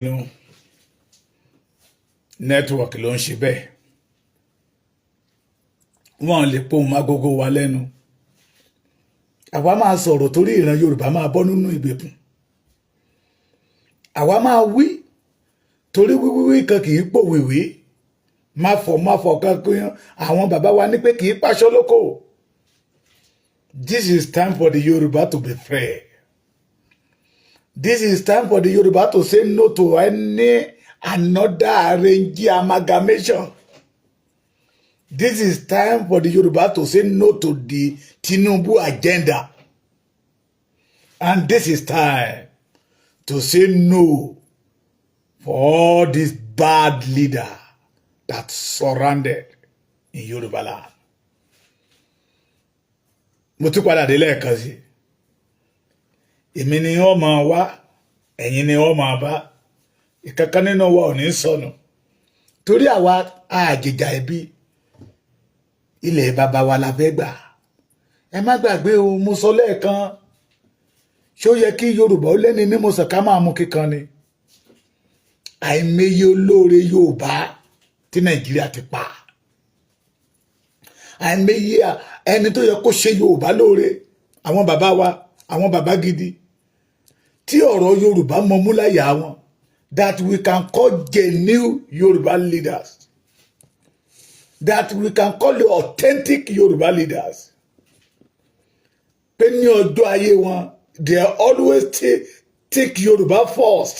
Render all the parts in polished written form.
nínú nẹ́tíwọ̀kì ló ń ṣe bẹ́ẹ̀ wọ́n lè pohùn agogo wa lẹ́nu àwa máa sọ̀rọ̀ torí ìran Yorùbá máa bọ́ nínú ìgbèkùn àwa máa wí torí wíwíwí kan kì í pòwìwí má fọ̀ kan pé àwọn bàbá wa ní pé kì í paṣọ lóko. This is time for the Yoruba to be free. This is time for the Yoruba to say no to any another arranged amalgamation. This is time for the Yoruba to say no to the Tinubu agenda. And this is time to say no for all these bad leaders that surrounded in Yoruba land. Mo tún padà dé lẹ́ẹ̀kan sí èmi ni wọ́n máa wá ẹ̀yin ni wọ́n máa bá ìkankan nínú wa ò ní sọnù torí àwa àjèjà ẹbí ilẹ̀ bàbá wa la fẹ́ gbà ẹ má gbàgbé o mo sọ lẹ́ẹ̀kan ṣé ó yẹ kí Yorùbá ó lẹ́ni ní mo sọ ká máa mú kíkan ni àìmọye olóore Yorùbá tí Nàìjíríà ti pa àìmọye ẹni tó yẹ kó ṣe Yorùbá lóore àwọn bàbá wa àwọn bàbá gidi tí ọ̀rọ̀ Yorùbá mọmú láyà wọn that we can call genuine Yorùbá leaders that we can call the authentic Yorùbá leaders pé ní ọjọ́ ayé wọn they always take Yorùbá first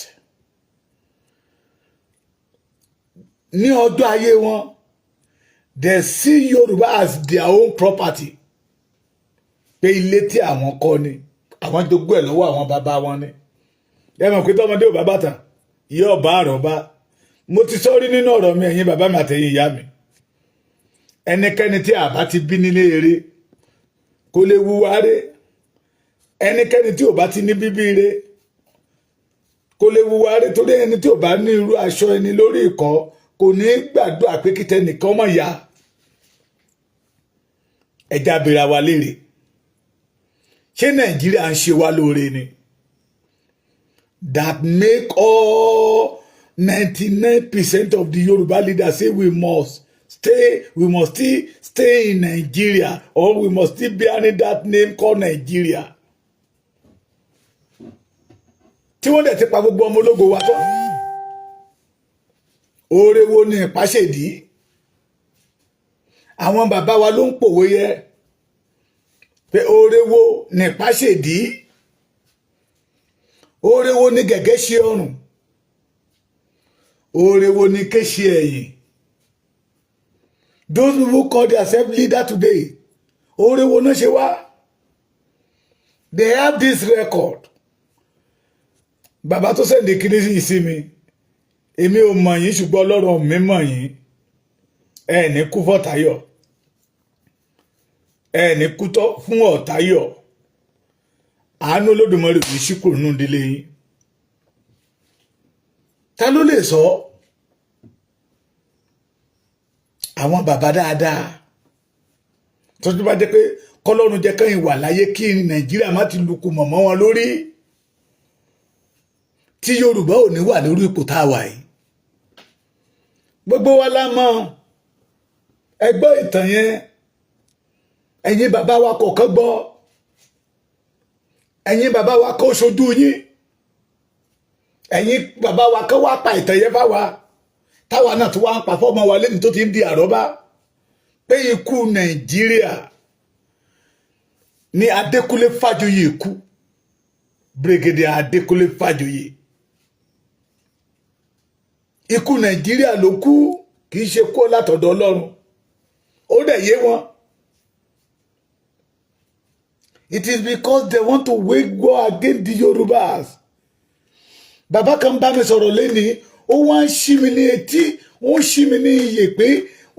ní ọjọ́ ayé wọn they see Yoruba as their own property. Pé ilé tí àwọn kọ́ ni, àwọn jogún ẹ̀ lọ́wọ́ àwọn bàbá wọn ni. Ẹ mọ̀ pé tọ́mọdé ò bá bàtà, ìyá ọba àrọ̀bá. Mo ti sọ́rí nínú ọ̀rọ̀ mi ẹ̀yin bàbá mi àtẹ̀yin ìyá mi. Ẹnikẹ́ni tí a bá ti bí nílé eré, kò lè wúwa ré. Ẹnikẹ́ni tí ò bá ti ní bíbí ré, kò lè wúwa ré torí ẹni tí ò bá ní irú aṣọ ẹni lórí ìkọ́ kò ní gbàdúrà pé kí tẹnìkan mọ̀ ya ẹja bèrè wa léèrè ṣé Nàìjíríà ń ṣe wá lóore ni that make all 99% of the Yoruba leaders say we must still stay in Nigeria or we must still bearing that name called Nigeria tí wọ́n dẹ̀ ti pa gbogbo ọmọ ológo wa tán. Oore wo ni ìpàṣẹdì àwọn bàbá wa ló ń pòwe yẹ pé oore wo ni ìpàṣẹdì oore wo ni gẹ̀gẹ́ ṣe ọrùn oore wo ni ké ṣe ẹ̀yìn those who call themselves leader today oore wo náà ṣe wá they have this record bàbá tó sẹ́ndì kiri sí mi èmi ò mọ̀ yín ṣùgbọ́n Ọlọ́run mi mọ̀ yín ẹ ní kú fọ́tayọ̀ ẹ ní kú tọ́ fún ọ̀tayọ̀ àánú Olódùmarè kì í ṣí kúrò nínú ìdílé yín ta ló lè sọ àwọn bàbá dáadáa tó tó bá jẹ́ pé kọ́lọ́run jẹ́ kẹ́yìn wà láyé kí Nàìjíríà má ti lukú mọ̀mọ́ wọn lórí tí Yorùbá ò ní wà lórí ipò tá a wà yìí gbogbo wa la mọ̀ ẹgbọ́ ìtàn yẹn ẹ̀yin bàbá wa kọ̀ọ̀kan gbọ́ ẹ̀yin bàbá wa kó ṣojú yín ẹ̀yin bàbá wa kó wá pa ìtàn yẹn fáwa táwa náà tó wá ń pa fọ́mọ wa lẹ́nu tó ti ń di àrọ́bá pé ikú Nàìjíríà ní Adékúnlé Fájuyì ikú Brigadier Adékúnlé Fájuyì ikú Nàìjíríà ló kú kì í ṣe kó látọ̀dọ̀ Ọlọ́run ó dẹ̀ yé wọn. It is because they want to wage war against the Yorubas. Bàbá kan bá mi sọ̀rọ̀ lẹ́ni ó wá ń ṣí mi ní etí ó ń ṣí mi ní iyè pé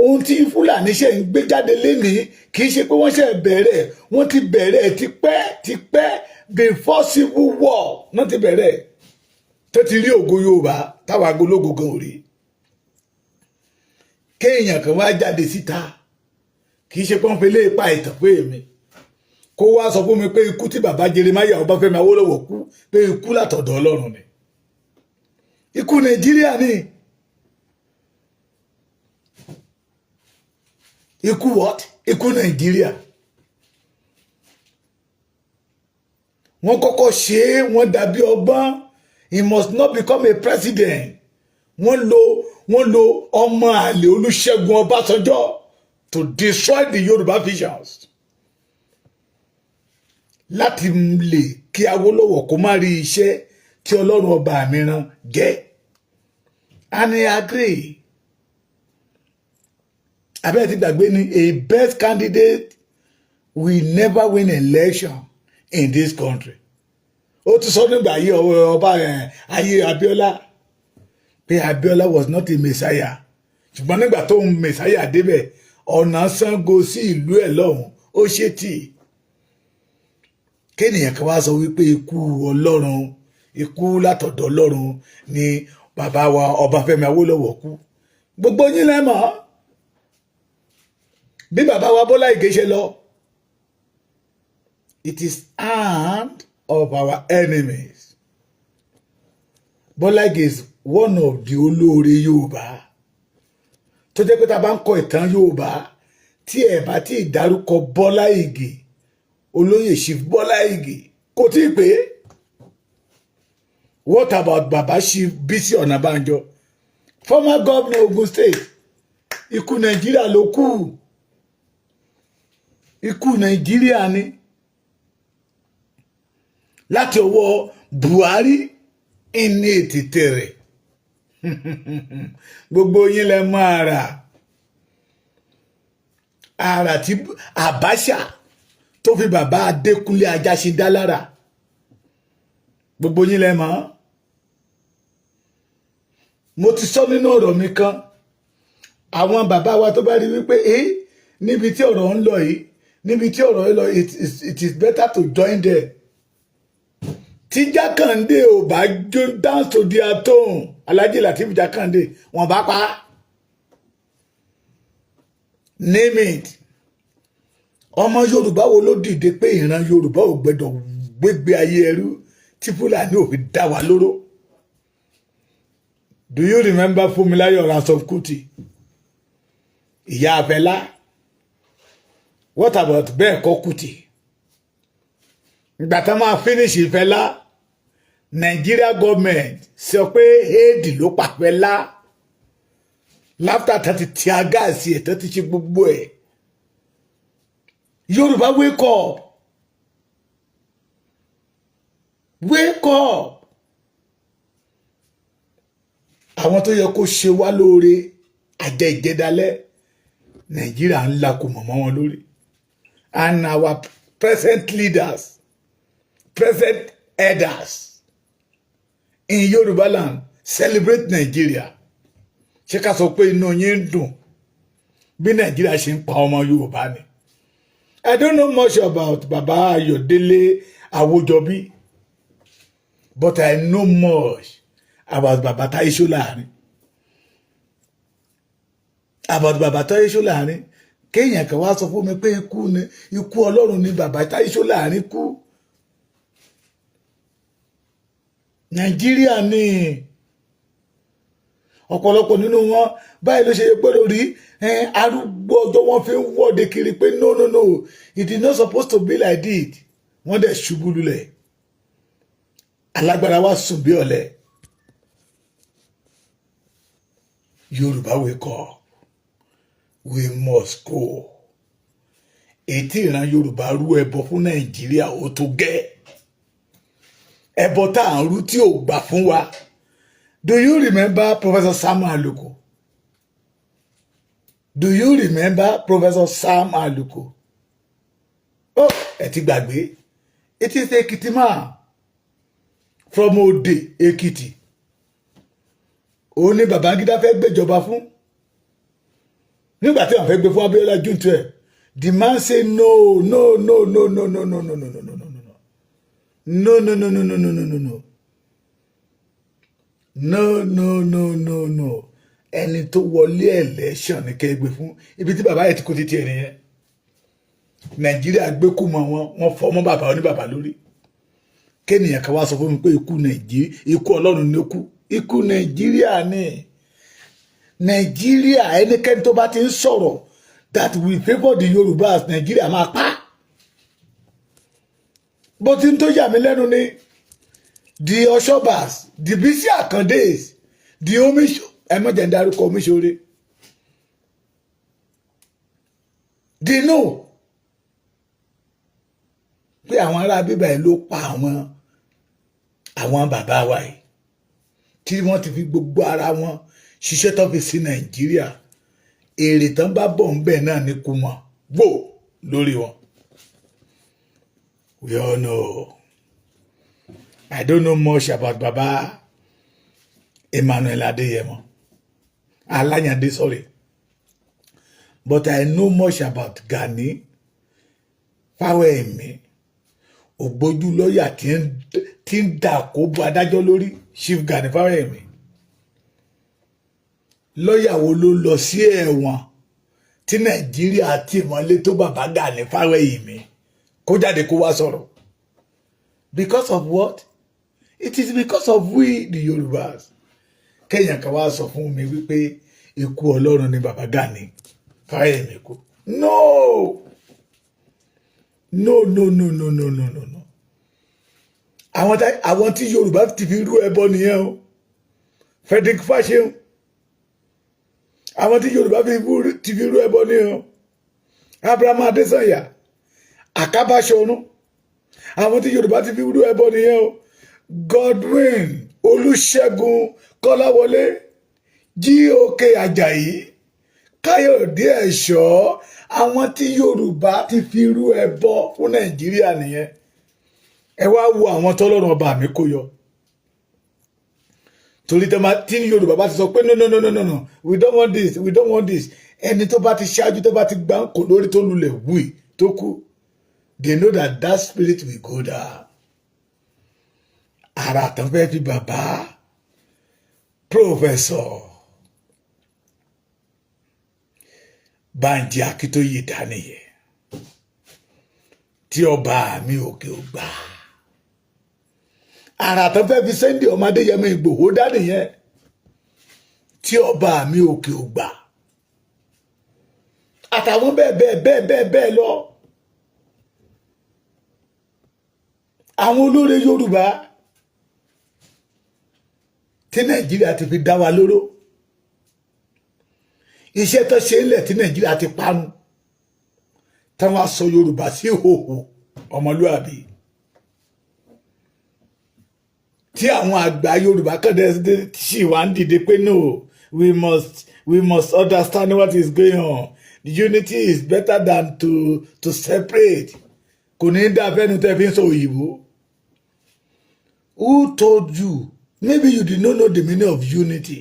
ohun tí Fúlàní ṣe ń gbé jáde lẹ́ni kì í ṣe pé wọ́n ṣe bẹ̀rẹ̀ wọ́n ti bẹ̀rẹ̀ tipẹ́ before civil war náà ti bẹ̀rẹ̀ tó ti rí ògo Yorùbá táwa agológo gan ò rí kéèyàn kan wá jáde síta kì í ṣe pé wọ́n fi lé ipa ìtàn pé èmi kó wá sọ fún mi pé ikú tí bàbá Jeremáyà Ọbáfẹ́mi Awólọ́wọ̀ kú pé ikú látọ̀dọ̀ Ọlọ́run ni ikú Nàìjíríà ni. Ikú what? Ikú Nàìjíríà. Wọ́n kọ́kọ́ ṣe é, wọ́n dàbí ọgbọ́n. He must not become a president. Wọ́n lo ọmọ àlè Olúṣẹ́gun Ọbásanjọ́ to destroy the Yoruba visions. Láti lè kí Awólọ́wọ̀ kó má rí iṣẹ́ tí Ọlọ́run ọba mìíràn jẹ́. And I agree. Abẹ́ẹ̀ ti gbàgbé ni a best candidate will never win election in this country. Ó ti sọ nígbà ayé ọba ayé Abíọ́lá pé Abíọ́lá was not a messiah. Ṣùgbọ́n nígbà tó ń messiah débẹ̀ ọ̀nà Ṣàngó sí ìlú ẹ̀ lọ́hùn ó ṣe tì. Kéèyàn kan wá sọ wípé ikú Ọlọ́run ikú látọ̀dọ̀ Ọlọ́run ni bàbá wa Ọbáfẹ́mi Awólọ́wọ̀ kú. Gbogbo yín lẹ mọ̀ bí bàbá wa Bọ́lá Ìgè ṣe lọ. It is hand of our enemies. Bọ́lá Ìgè is one of the olóore Yorùbá. Tó jẹ́ pé tá a bá ń kọ ìtàn Yorùbá tí ẹ̀ bá tí ì dárúkọ Bọ́lá Ìgè olóyè Chief Bọ́lá Ìgè kò tí ì pé. What about Baba Chief Bísí Ọ̀nàbànjọ, former governor Ogun State? Ikú Nàìjíríà ló kú. Ikú Nàìjíríà ni. Láti ọwọ́ Buhari ní ètìtì rẹ̀. Gbogbo yín lẹ mọ̀ ara tí Abacha tó fi bàbá Adékúnlé Ajáṣin dá lára. Gbogbo yín lẹ mọ̀. Mo ti sọ nínú ọ̀rọ̀ mi kan àwọn bàbá wa tó bá rí wípé níbi tí ọ̀rọ̀ ń lọ yìí níbi tí ọ̀rọ̀ ń lọ it is better to join there. Tí Jákàndé ò bá dance to their tone, Alhaji Lateef Jákàndé wọ́n bá pa. Name it. Ọmọ Yorùbá wo ló dìde pé ìran Yorùbá ò gbẹdọ̀ gbégbé ayé ẹrú tí Fúlàní ò fi dá wa lóró? Do you remember Funmilayo Ransome Kuti? Ìyá Abẹ́lá. What about Bẹ́ẹ̀kọ́ Kuti? Ìgbà tá máa finish Ìfẹ́lá, Nigeria government sọ pé éèdì ló pa Fẹ́lá. Láfítà tàti tí a gáàsì ẹ̀ tó ti ṣe gbogbo ẹ̀. Yorùbá wake up. Wake up. Àwọn tó yẹ kó ṣe wá lóore àjẹ ìjẹdalẹ̀ Nàìjíríà ńlá kò mọ̀mọ́ wọn lórí. And our present leaders, present elders in Yoruba land celebrate Nigeria. Ṣé ká sọ pé inú yín dùn bí Nàìjíríà ṣe ń pa ọmọ Yorùbá ni? I don't know much about Baba Ayọ̀délé Awójọbí, but I know much about Baba Táyé Ṣóláàrin. About Baba Táyé Ṣóláàrin. Kéèyàn kan wá sọ fún mi pé ikú Ọlọ́run ni Baba Táyé Ṣóláàrin kú. Nàìjíríà ni ọ̀pọ̀lọpọ̀ nínú wọn báyìí ló ṣe gbọ́dọ̀ rí arúgbó ọjọ́ wọn fi ń wọ́de kiri pé no it is not supposed to be like this. Wọ́n dẹ̀ ṣubú lulẹ̀. Alágbára wa sùn bí ọ̀lẹ. Yorùbá wake up. We must go. Ètí ìran Yorùbá rú ẹbọ fún Nàìjíríà ó tó gẹ́. Ẹbọ tá à ń rú tí ò gbà fún wa. Do you remember Professor Sam Aluko? Do you remember Professor Sam Aluko? Oh, ẹ ti gbàgbé. It is Ekiti man from Ode, Ekiti. Ó ní Babangida fẹ́ gbéjọba fún. Nígbà tí wọ́n fẹ́ gbé fún Abíọ́lá June 12, the man say no. No. Ẹni tó wọlé election ní kẹ́ gbé fún. Ibi tí bàbá yẹn ti kó títí ẹni yẹn. Nàìjíríà gbé kú mọ́ wọn fọ́ mọ́ bàbá oníbàbá lórí. Kéèyàn kan wá sọ fún mi pé ikú Nàìjíríà, ikú Ọlọ́run ni ó kú. ikú Nàìjíríà ni Nàìjíríà ẹnikẹ́ni tó bá ti ń sọ̀rọ̀ that we favour the Yorubas Nàìjíríà máa pa bó ti ń tó yà mí lẹ́nu ni the Oshobas the Bisi Akandes the omisho ẹ mọ̀ jẹ́ ń dárúkọ Omiṣore they know pé àwọn ará bíbá ẹ̀ ló pa àwọn bàbá wa yìí tí wọ́n ti fi gbogbo ara wọn ṣiṣẹ́ tó fi sí Nàìjíríà èrè tán bá bọ̀ ń bẹ̀ náà ní kú wọn gbò lórí wọn. We all know. I don't know much about Baba Emmanuel Adeyemo. Alayande, sorry. But I know much about Gani Fáwẹ́hìnmí ògbójú lọ́yà tí ń dà kó bu adájọ́ lórí Chief Gani Fáwẹ́hìnmí lọ́yà wo ló lọ sí ẹ̀wọ̀n tí Nàìjíríà tì mọ́lé tó bàbá Gani Fáwẹ́hìnmí kó jáde kó wá sọ̀rọ̀ because of what? It is because of we the Yorubas kéèyàn kan wá sọ fún mi wípé ikú Ọlọ́run ni bàbá Gani Fáwẹ́hìnmí kú. No. Àwọn tí Yorùbá ti fi rú ẹbọ nìyẹn o. Frederick Fashion. Àwọn tí Yorùbá ti fi rú ẹbọ nìyẹn o. Abraham Adesanya. Akaba Ṣọ̀run. Àwọn tí Yorùbá ti fi rú ẹbọ nìyẹn o. Godwin Olúṣẹ́gun Kọ́láwọlé G.O.K. Ajayi Káyọ̀dé Ẹ̀ṣọ́. Àwọn tí Yorùbá ti fi rú ẹbọ fún Nàìjíríà nìyẹn. Ẹ wá wo àwọn tọ́lọ́run ọba mi kó yọ. Torí tí Yorùbá bá ti sọ pé no, we don't want this. Ẹni tó bá ti ṣáájú tó bá ti gbá ń kò lórí tó lulẹ̀ wùí tó kú. They know that spirit will go down. Ara tán fẹ́ fi bàbá Professor Bánjí Akíntóyè dánìyẹ tí ọba mi òkè ògbà ara tán fẹ́ fi Sunday ọmọ Adéyẹmọ Ìgbòho dánìyẹ tí ọba mi òkè ògbà àtàwọn bẹ́ẹ̀ lọ àwọn olórí Yorùbá tí Nàìjíríà ti fi dá wa lóró iṣẹ́ tó ṣe ń lẹ̀ tí Nàìjíríà ti parun táwọn aṣọ Yorùbá sí ìhòòhò ọmọlúàbí tí àwọn àgbà Yorùbá kọ́dẹ̀ sì wá ń dìde pé no we must understand what is going on. The unity is better than to separate. Kò ní dá fẹ́nu tẹ́ fi ń sọ òyìnbó. Who told you? Maybe you did not know the meaning of unity.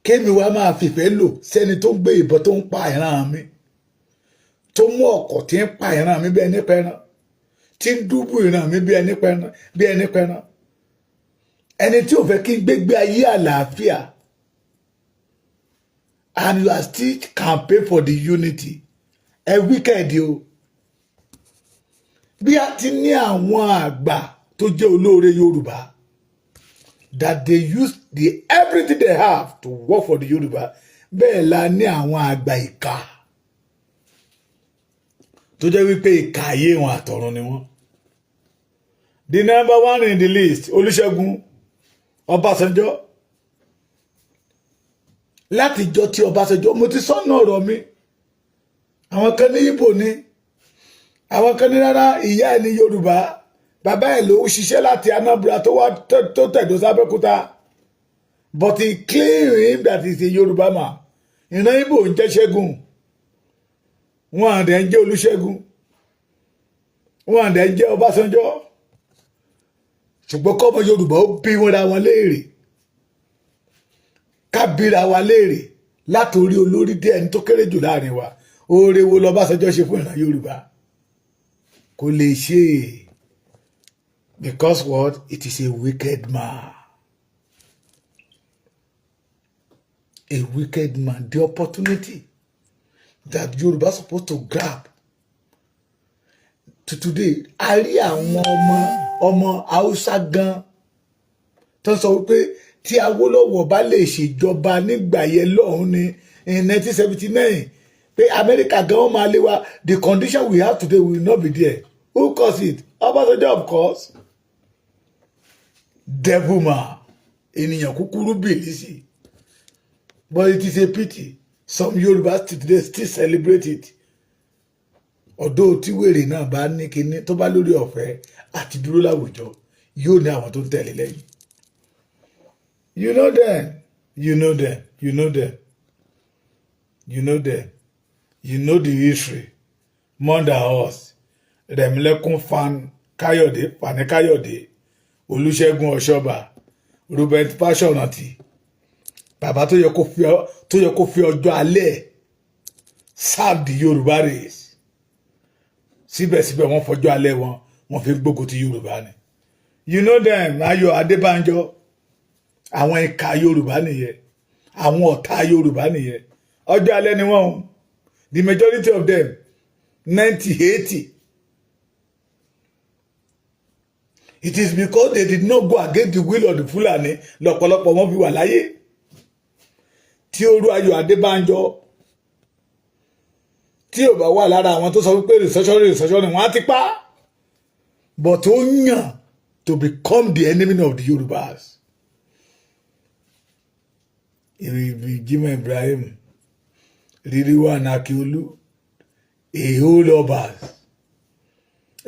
Kémi wá máa fìfẹ́ lò sẹ́ni tó gbé ìbọn tó ń pa ìran mi tó mú ọ̀kọ̀ tí ń pa ìran mi bí ẹni pẹran tí ń dúbú ìran mi bí ẹni pẹran ẹni tí ò fẹ́ kí n gbégbé ayé àlàáfíà and you are still campaign for the unity ẹ wíkẹ̀dì o bí a ti ní àwọn àgbà tó jẹ́ olóore Yorùbá that they use everything they have to work for the Yoruba. Bẹ́ẹ̀ la ní àwọn àgbà ìka tó jẹ́ wípé ìka ayé wọn àtọ̀run ni wọ́n. The number one in the list Olúṣẹ́gun Ọbásanjọ́. Látijọ́ tí Ọbásanjọ́ mo ti sọ́nà ọ̀rọ̀ mi. Àwọn kan ní Ìgbò ni. Àwọn kan ní rárá ìyá ẹ̀ ní Yorùbá. Bàbá ẹ̀ ló ṣiṣẹ́ láti Anambra tó tẹ̀dó sábẹ́kúta. But he claimed that he's a Yoruba man. Ìran Ìgbò ń jẹ́ Ṣẹ́gun. Wọ́n àdẹ̀ ń jẹ́ Olúṣẹ́gun. Wọ́n àdẹ̀ ń jẹ́ Ọbásanjọ́. Ṣùgbọ́n kọ́mọ Yorùbá ó bí wọn ra wọn léèrè. Ká bíra wa léèrè látòrí olórí dé ẹni tó kéré jù láàrin wa. Oore wo l'Ọbásanjọ́ ṣe fún ìran Yorùbá? Kò lè ṣe é. Because what? It is a wicked man. A wicked man. The opportunity that Yoruba supposed to grab to today. A rí àwọn ọmọ ọmọ Haúsá gan tó sọ wípé tí Awólọ́wọ̀ bá lè ṣèjọba nígbà yẹn lọ́hùn ní in 1979 pé Amẹ́ríkà gan wọ́n máa lé wa the condition we have today will not be there. Who caused it? Ọbásanjọ́, of course. Devuma ènìyàn kúkúrú bìlísì. But it is a pity some Yorùbá today still celebrate it. Although tí wèrè náà bá ní kíní tó bá lórí ọ̀fẹ́ àti dúró láwùjọ yóò ní àwọn tó ń tẹ̀lé lẹ́yìn. You know them. You know them. You know them. You know them. You know the history more than us. Rẹ̀mílẹ́kún Fani Káyọ̀dé, Olúṣẹ́gun Ọ̀ṣọ́bà, Robert Fáṣọ̀rántì, bàbá tó yẹ kó fi ọjọ́ alẹ́ serve the Yorùbá race. Síbẹ̀síbẹ̀ wọ́n fọjọ́ alẹ́ wọ́n fi gbógun ti Yorùbá ni. You know them. Ayọ̀ Adébánjọ, àwọn ìka Yorùbá nìyẹn, àwọn ọ̀tá Yorùbá nìyẹn. Ọjọ́ alẹ́ ni wọ́n, the majority of them 90-80. It is because they did not go against the will of the Fulani lọ́pọ̀lọpọ̀ wọn fi wà láyé. Tí orú Ayọ̀ Adébánjọ tí ò bá wà lára àwọn tó sọ wípé researcher ni wọ́n á ti pa, but ó yàn to become the enemy of the Yorubas. Jimoh Ibrahim, Rilwan Akiolu, a whole others.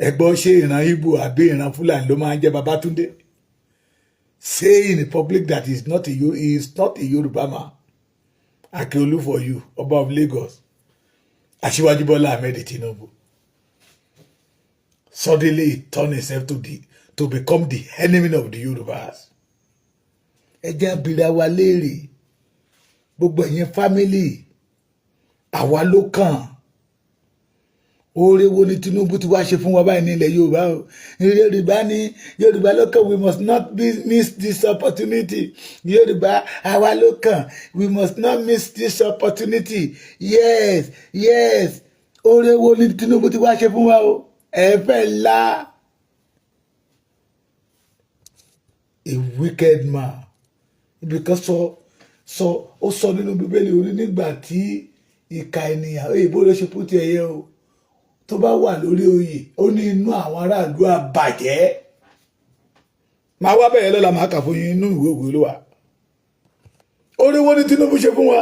Ẹgbọ́n ṣe ìran Igbo àbí ìran Fulani ló máa ń jẹ́ Babátúndé. Say in public that he is not a Yoruba man. Akiolu for you, Ọba of Lagos. Aṣíwájú Bọ́lá Ahmed Tinubu. Suddenly he turned himself to become the enemy of the Yorubas. Ẹ jẹ́ abira wa léèrè. Gbogbo ẹ̀yin family, àwa ló kàn. Oore wo ni Tinubu ti wá ṣe fún wa báyìí ní ilẹ̀ Yorùbá o. Yorùbá ló kàn, we must not miss this opportunity. Yorùbá àwa ló kàn, we must not miss this opportunity. Yes. Oore wo ni Tinubu ti wá ṣe fún wa o. Ẹ fẹ́ la. A wicked man. Because ó sọ nínú Bíbélì orí nígbà tí ìka ènìyàn èèbó ló ṣe put ẹyẹ o tó bá wà lórí oyè ó ní inú àwọn aráàlú àbàjẹ́. Máa wá bẹ̀rẹ̀ lọ́la máa kà fún yín inú ìwé òwe ló wà. Oore wo ni Tinubu ṣe fún wa?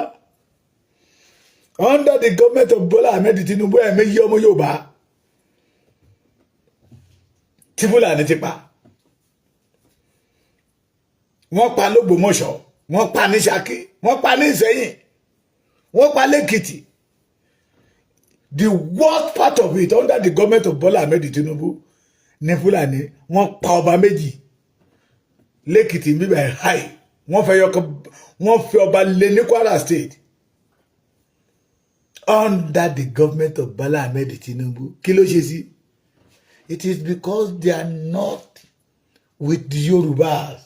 Under the government of Bola Ahmed Tinubu ẹ̀mẹ́yẹ ọmọ Yorùbá tí Fúlàní ti pa. Wọ́n pa l'Ógbómọ̀ṣọ́, wọ́n pa ní Ṣakí, wọ́n pa ní Ìṣẹ̀yìn, wọ́n pa l'Èkìtì. The worst part of it under the government of Bola Ahmed Tinubu ní Fúlàní wọ́n pa ọba méjì l'Èkìtì bíbẹ̀ high. Wọ́n fẹ́ ọba lé ní Kwara State. Under the government of Bola Ahmed Tinubu kí ló ṣe sí? It is because they are not with the Yorubas.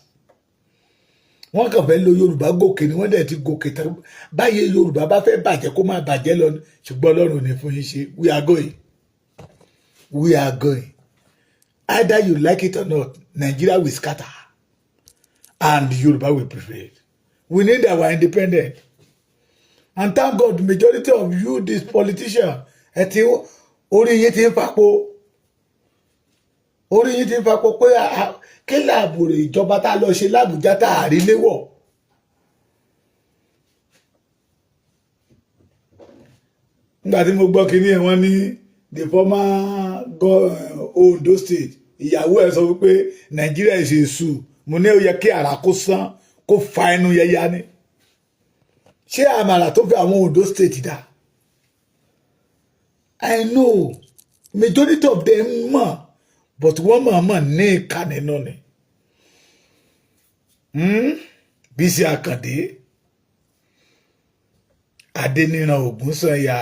Wọ́n kàn fẹ́ lo Yorùbá gòkè ni wọ́n dẹ̀ ti gòkè tán. Báyìí Yorùbá bá fẹ́ bàjẹ́ kó má bàjẹ́ lọ ṣùgbọ́n Ọlọ́run ní fún yín ṣe. We are going. We are going. Either you like it or not, Nigeria will scatter and Yorùbá will prevail. We need our independence. And thank God, the majority of you, these politicians, orí yín ti ń fapò. Orí yín ti ń fapò pé kí làbòrò ìjọba tá lọ ṣe l'Àbújá tá àrí léwọ̀. Nígbà tí mo gbọ́ kíní ẹ̀ wọ́n ní the former Ondo State ìyàwó ẹ̀ sọ wípé Nàìjíríà is a zoo. Mo ní ó yẹ kí àrà kó sán kó fa ẹnu yẹya ni. Ṣé àmàrà tó fi àwọn Ondo State dà? I know majority of them mọ̀. But wọ́n mọ̀ ní ìka nínú ni. Bísí Àkàndé, Adéníran Ògúnsànyà,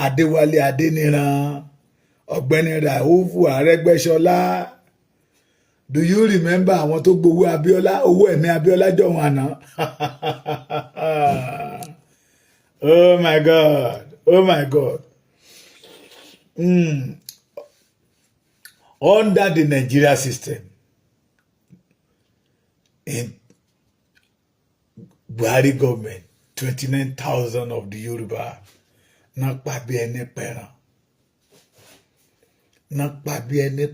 Adéwálé Adéníran, Ọ̀gbẹ́ni Ràúfù Arẹ́gbẹ́ṣọlá. Do you remember àwọn tó gbowó Abíọ́lá, owó ẹ̀mí Abíọ́lá jọ̀wọ́n àná? Oh my God. under the Nigeria system in Buhari government 29,000 of the Yoruba náà pa bí ẹni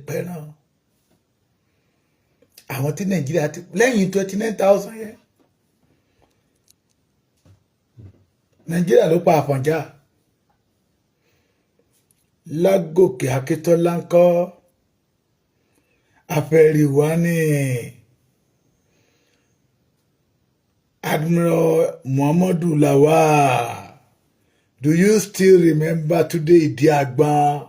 pẹran àwọn tí Nàìjíríà ti lẹ́yìn 29,000 yẹn Nàìjíríà ló pa Àfọ̀njá Lágòkè Akíntọ́lá ńkọ́ Afẹ́ríwání Admiral Muhammadu Lawal. Do you still remember today Idiagban?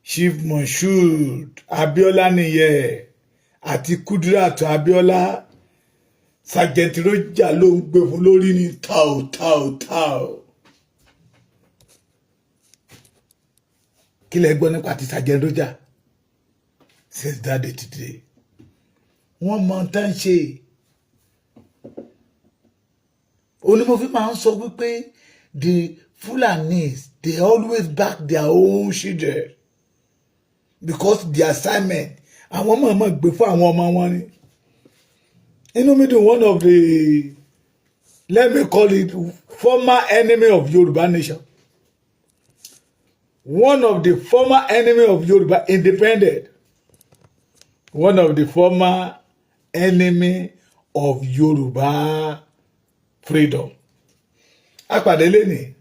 Chief Moshood Abiola nìyẹn àti Kudirat Abiola Sergeant Roger ló ń gbé fún lórí ní tau. Kí lẹ gbọ́ nípa ti Sergeant Roger? Since that day today. Wọ́n mọ tán ṣe. Onímọ̀fí máa ń sọ wípé the Fulanis, they always back their own children because the assignment àwọn ọmọ gbé fún àwọn ọmọ wọn ni. Inú mi dùn one of the, let me call it, former enemy of Yoruba nation. One of the former enemy of Yoruba independent. One of the former enemy of Yoruba freedom. Apàdé lẹ́nìí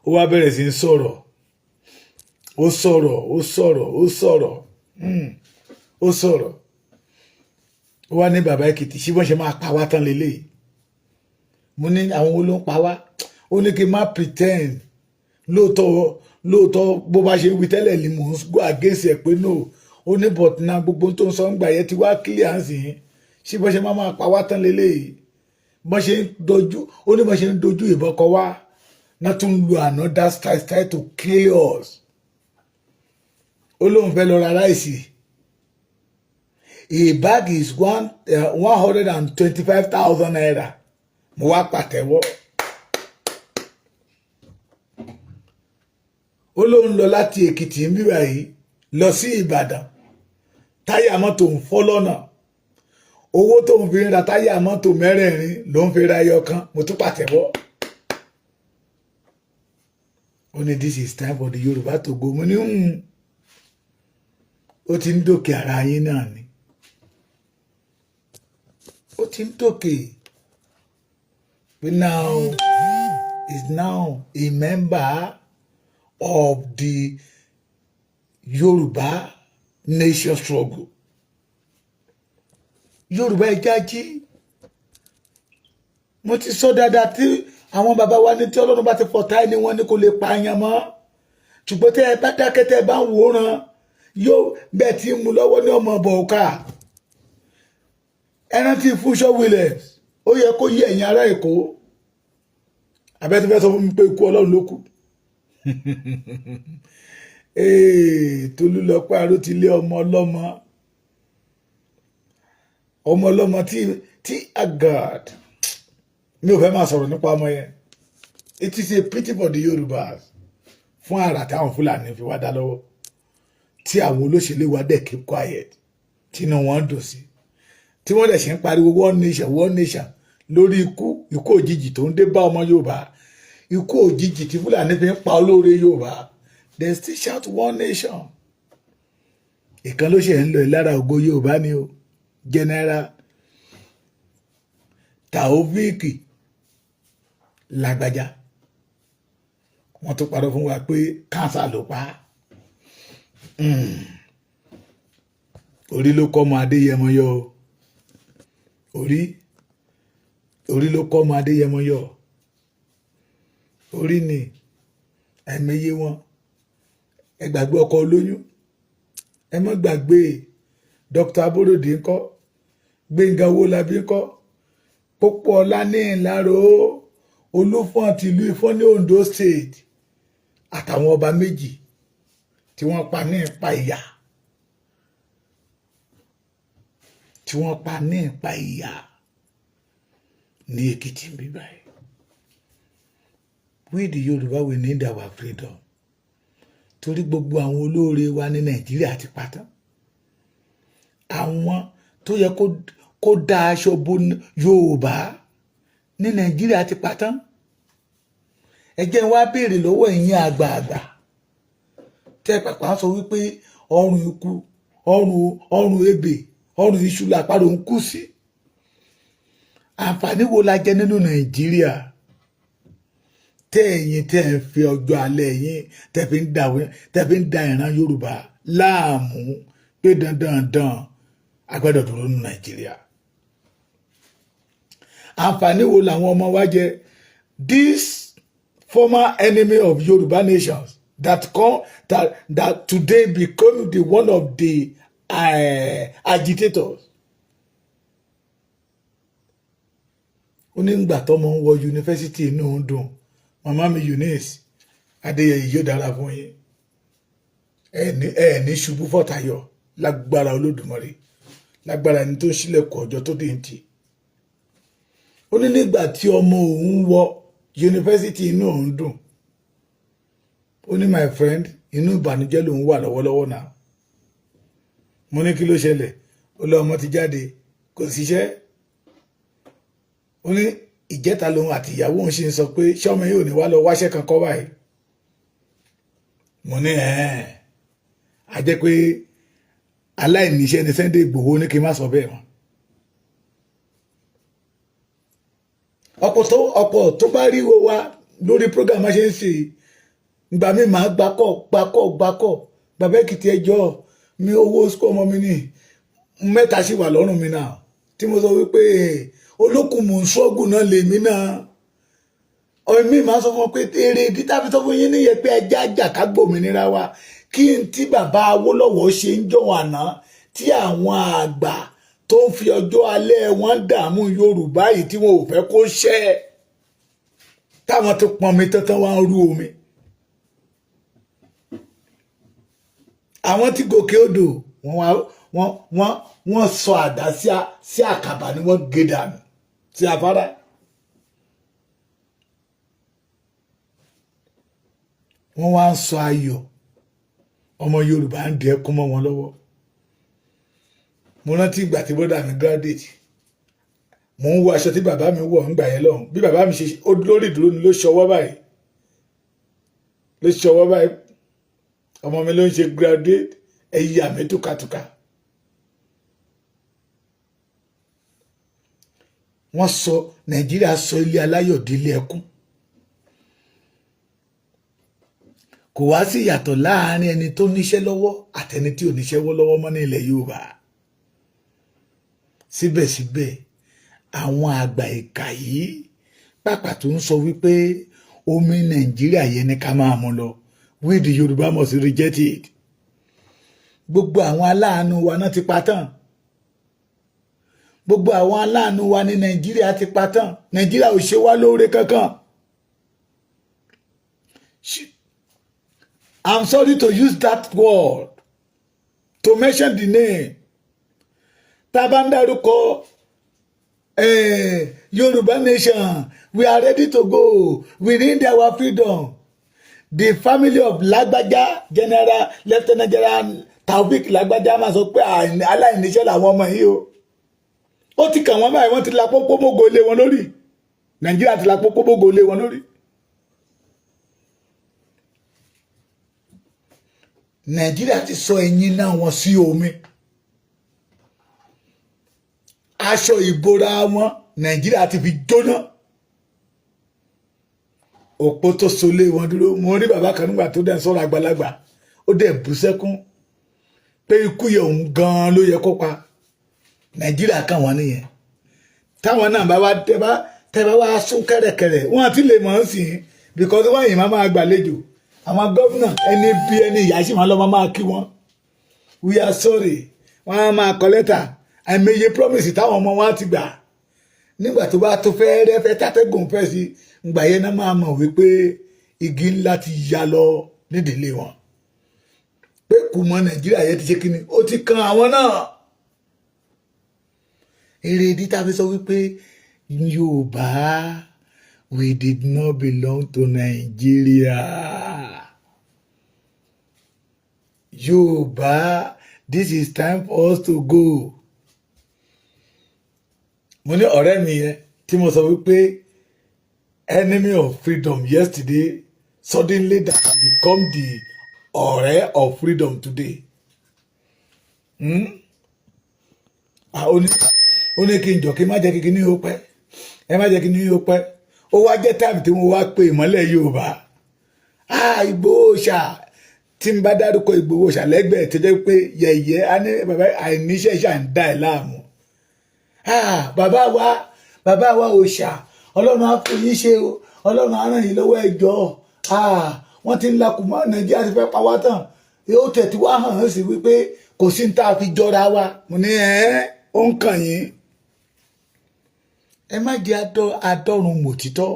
ó wá bẹ̀rẹ̀ sí sọ̀rọ̀ ó wá ní bàbá Èkìtì ṣé wọ́n ṣe máa pa wá tán lélẹ́yìí mo ní àwọn wo ló ń pa wá ó ní kí n má pretend lóòótọ́ bó bá ṣe wí tẹ́lẹ̀ ni mò ń go against ẹ̀ pé no ó ní but na gbogbo tó ń sọ ń gbà yẹn ti wá clear sí ṣé wọ́n ṣe máa pa wá tán lélẹ́yìí bọ́n ṣe ń dojú ó ní bọ́n ṣe ń dojú ìbọn kọ wá náà tún lu another style to kill us ó lóun fẹ́ lọ ra ráìsì a bag is 125,000 naira mo wá pàtẹ́wọ́ ó lóun lọ láti Èkìtì ń bíbà yìí lọ sí Ìbàdàn táyà mọ́tò ń fọ́ lọ́nà owó tó ń fi ra táyà mọ́tò mẹ́rẹ̀ẹ̀rin ló ń fi ra ẹyọ kan mo tún pàtẹ́wọ́ ó ní this is time for the Yoruba to go mo ní ó ti ń dòkè ara yín náà ni ó ti ń dòkè but now is now a member of the Yoruba nation struggle. Yorùbá ẹja jí mo ti sọ dáadáa tí àwọn bàbá wa ní tí Ọlọ́run bá ti fọ̀tá ẹni wọn ní kò lè pa àyàn mọ́ ṣùgbọ́n tẹ́ ẹ bá dákẹ́ tẹ́ ẹ bá ń wòran yóò bẹ́ẹ̀ tí ń mu lọ́wọ́ ní ọmọ ọ̀bọ̀ ọ̀ka ẹran tí Fúnṣọ́ Williams ó yẹ kó yí ẹ̀yìn ará Èkó abẹ́tí fẹ́ sọ fún mi pé ikú Ọlọ́run ló kù Tolúlọpẹ́ Arótilé ọmọ ọlọ́mọ tí agad mi ò fẹ́ máa sọ̀rọ̀ nípa ọmọ yẹn it is a pity for the Yorubas fún àrà táwọn Fúlàní fi wá dá lọ́wọ́ tí àwọn olóṣèlú wa dẹ̀ keep quiet tí inú wọn dùn sí tí wọ́n dẹ̀ ṣe ń pariwo one nation lórí ikú òjijì tó ń dé bá ọmọ Yorùbá ikú òjijì tí Fúlàní fi ń pa olóore Yorùbá they still shout one nation ìkan ló ṣe ń lọ ìlara ògo Yorùbá ni o General Taofik Lágbájá wọ́n tún parọ́ fún wa pé kánsà ló pa orí ló kọ́ ọmọ Adéyẹmọ yọ orí ló kọ́ ọmọ Adéyẹmọ yọ orí ni ẹ̀mẹ́yẹ wọn ẹ gbàgbé ọkọ olóyún ẹ má gbàgbé Dr. Aborode ńkọ́ Gbénga Owólabí ńkọ́ Pópóọlá ní Ìláró Olúfọ̀n tìlú Ifọ̀n ní Ondo State àtàwọn ọba méjì tí wọ́n pa ní ìpa ìyà ní Èkìtì ń bí báyìí. We the Yoruba we need our freedom. torí gbogbo àwọn olóore wa ní Nàìjíríà ti pátán àwọn tó yẹ kó dá aṣọ bo Yorùbá ní Nàìjíríà ti pátán ẹ jẹ́ wá béèrè lọ́wọ́ ẹ̀yin àgbààgbà tẹ́ pàpà sọ wípé ọrùn ikú ọrùn ebè ọrùn iṣu làpárò ń kú sí àǹfààní wo la jẹ nínú Nàìjíríà tẹ́ ẹ̀yin tẹ́ ẹ fi ọjọ́ alẹ́ yín tẹ́ fi ń da ìran Yorùbá láàmú pé dandan agbẹ́dọ̀ dúró nínú Nàìjíríà àǹfààní wo làwọn ọmọ wa jẹ this former enemy of Yoruba nations that today become the one of the agitators. Ó ní ìgbà tọ́mọ ń wọ yunifásitì inú ń dùn màmá mi Eunice Adéyẹyè yóò dára fún yín ẹ ní ṣubú fọ́tayọ̀ lágbára Olódùmarè lágbára ẹni tó ń ṣílẹ̀kùn ọjọ́ tó dé ń tì. Ó ní nígbà tí ọmọ òun wọ yunifásitì inú òun dùn ó ní my friend inú ìbànújẹ́ lòun wà lọ́wọ́lọ́wọ́ náà mo ní kí ló ṣẹlẹ̀ ó lọ ọmọ ti jáde kò síṣẹ́ ó ní ìjẹta lòun àti ìyàwó òun ṣe ń sọ pé ṣọ́mọ yóò ní wá lọ wáṣẹ́ kan kọ́ báyìí mo ní a jẹ́ pé aláìníṣẹ́ ni Sunday Igboho ní kí n má sọ bẹ́ẹ̀ mọ́ ọ̀pọ̀ tó bá rí wo wa lórí program ṣe ń ṣe ìgbà mi máa gbakọ̀ bàbá Èkìtì ẹjọ́ mi owó sukú ọmọ mi ní 3 sì wà lọ́rùn mi náà tí mo sọ wípé olókùn mò ń ṣọ́gùn náà lèmi náà ọ̀rẹ́ mi máa sọ fún ọ pé èrè ìdí tàbí sọ fún yín níyẹn pé ẹjẹ́ àjàká gbòmìnira wa kí n tí bàbá Awólọ́wọ̀ ṣe ń jọ̀wọ́ àná tí àwọn àgbà tó ń fi ọjọ́ alẹ́ wọn dààmú Yorùbá yìí tí wọn ò fẹ́ kó ṣẹ́ táwọn tó pọnmi tán wá ń rú omi àwọn tí gòkè odò wọ́n sọ àdá sí àkàbà ni wọ́n gé dànù sí afárá wọ́n wá ń sọ ayọ̀ ọmọ Yorùbá ń dẹ kún mọ́ wọn lọ́wọ́ mo rántí ìgbà tí bọ́dà mi graduate mo ń wo aṣọ tí bàbá mi wọ̀ ń gbà yẹn lọ́hùn bí bàbá mi ṣe lórí ìdúró ni ló ṣọwọ́ báyìí ọmọ mi ló ń ṣe graduate ẹ̀yà mi túkàtúkà wọ́n sọ Nàìjíríà sọ ilé aláyọ̀ di ilé ẹkún kò wá sí ìyàtọ̀ láàárín ẹni tó níṣẹ́ lọ́wọ́ àtẹni tí ò níṣẹ́ lọ́wọ́ mọ́ ní ilẹ̀ Yorùbá síbẹ̀síbẹ̀ àwọn àgbà ìkà yìí pàpà tó ń sọ wípé omi Nàìjíríà yẹn ni ká máa mú lọ we the Yorùbá must reject it gbogbo àwọn aláàánú wa náà ti pa tán gbogbo àwọn aláàánú wa ní Nàìjíríà ti pa tán Nàìjíríà ò ṣe wá lóore kankan I'm sorry to use that word to mention the name tá bá ń dárúkọ Yorùbá nation we are ready to go we need our freedom the family of Lágbájá General Lieutenant General Taofik Lágbájá máa sọ pé aláìníṣẹ́ làwọn ọmọ yìí o ó ti kàn wọ́n báyìí wọ́n ti la pópó mógo lé wọn lórí Nàìjíríà ti la pópó mógo lé wọn lórí Nàìjíríà ti sọ ẹ̀yìn náà wọn sí omi aṣọ ìbora wọn Nàìjíríà ti fi jóná òpó tó solé wọn dúró mo rí bàbá kan nígbà tó dẹ̀ sọ̀rọ̀ àgbàlagbà ó dẹ̀ bú sẹ́kún pé ikú yẹ òun gan-an ló yẹ kó pa Nàìjíríà kàn wọ́n nìyẹn táwọn náà bá wá tẹ́ bá wá sún kẹ́rẹ̀kẹ́rẹ̀ wọ́n àti lè mọ̀ ọ́n sí i because wọ́n yìí máa gbàlejò àwọn gómìnà ẹni bí ẹni ìyá sì máa lọ máa kí wọn we are sorry wọ́n á máa kọ lẹ́tà àìmọye promise táwọn ọmọ wọn ti gbà nígbà tó bá tó fẹ́ rẹ́fẹ́ tátẹ́gùn fẹ́ sí ìgbà yẹn náà máa mọ̀ wípé igi ńlá ti ya lọ nídìílé wọn pé kù mọ́ Nàìjíríà yẹn ti ṣe kíni ó ti kan àwọn náà èrè ìdí tá a fi sọ wípé Yorùbá we did not belong to Nigeria Yoruba, this is time for us to go. Mo ní ọ̀rẹ́ mi yẹn tí mo sọ wípé enemy of freedom yesterday suddenly that become the ọ̀rẹ́ of freedom today. Ó ní kí n jọ kí n má jẹ́ kí ní ó pẹ́ ẹ má jẹ́ kí ní ó pẹ́ ó wá jẹ́ táìmù tí mo wá pe ìmọ́lẹ̀ Yorùbá Ìgbòho ṣá tí n bá dárúkọ Ìgbòho ṣá lẹ́gbẹ̀ẹ́ tó jẹ́ pé yẹ̀yẹ́ á ní bàbá àìníṣẹ́ ṣà ń dá ẹ̀ láàmú bàbá wa òòṣà Ọlọ́run á fún yín ṣe o Ọlọ́run á ràn yín lọ́wọ́ ẹjọ́ wọ́n ti ń lakùn mọ́ Nàìjíríà ti fẹ́ pa wá tán ó tẹ̀tí wá hàn sí wípé kò sí ní tá a fi jọra wa mo ní ó ń kàn yín ẹ má jẹ́ adọ́run mòtítọ́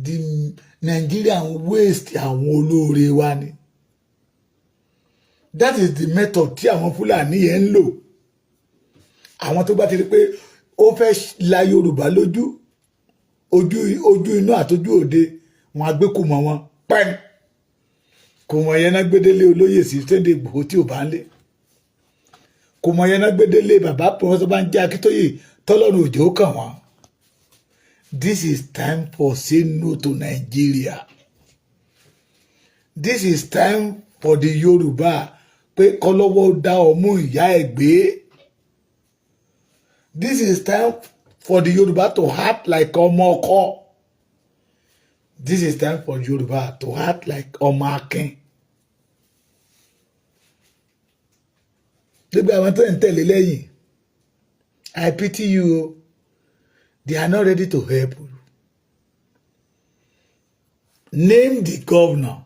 the Nigerian waste àwọn olóore wa ni that is the method tí àwọn Fúlàní yẹn ń lò àwọn tó bá ti rí pé ó fẹ́ la Yorùbá lójú ojú inú àtọjú òde wọn á gbé kò mọ wọn pẹ́ẹ́n kò mọ yẹn náà gbédélé olóyè sí Sunday Igboho tí ò bá ń lé kò mọ yẹn náà gbédélé bàbá pọ̀npọ̀n bá ń jẹ́ Akíntóyè tọ́lọ́run òjò kàn wọ́n. This is time for say no to Nigeria. This is time for the Yoruba pé kọ́lọ́wọ́ dá ọmú ìyá ẹ̀ gbé. This is time for the Yoruba to act like ọmọ ọkọ. This is time for Yoruba to act like ọmọ akin. Gbogbo àwọn tó ń tẹ̀lé lẹ́yìn I pity you. They are not ready to help you. Name the governor,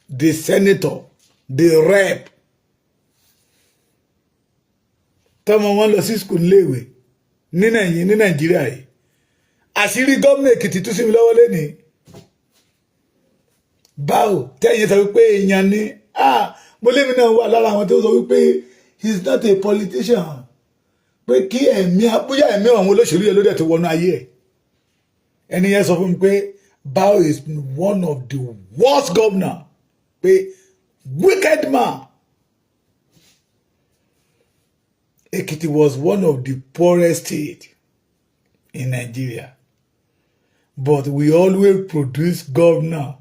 the senator, the rep. Tọ́mọ wọn lọ sí school léèwé ní Nàìjíríà yìí. Àṣírí gómìnà Èkìtì tú sí mi lọ́wọ́ lẹ́ni. Báwo tẹ́yìn sọ wípé èèyàn ni mo lémi náà wà lára àwọn tó sọ wípé he is not a politician. Pé kí bóyá ẹ̀mí àwọn olóṣèlú yẹn ló dẹ̀ tó wọnú ayé ẹ̀ ẹni yẹn sọ fún mi pé Bao is one of the worst governor pé wicked man. Ekiti was one of the poorest states in Nigeria but we always produce governor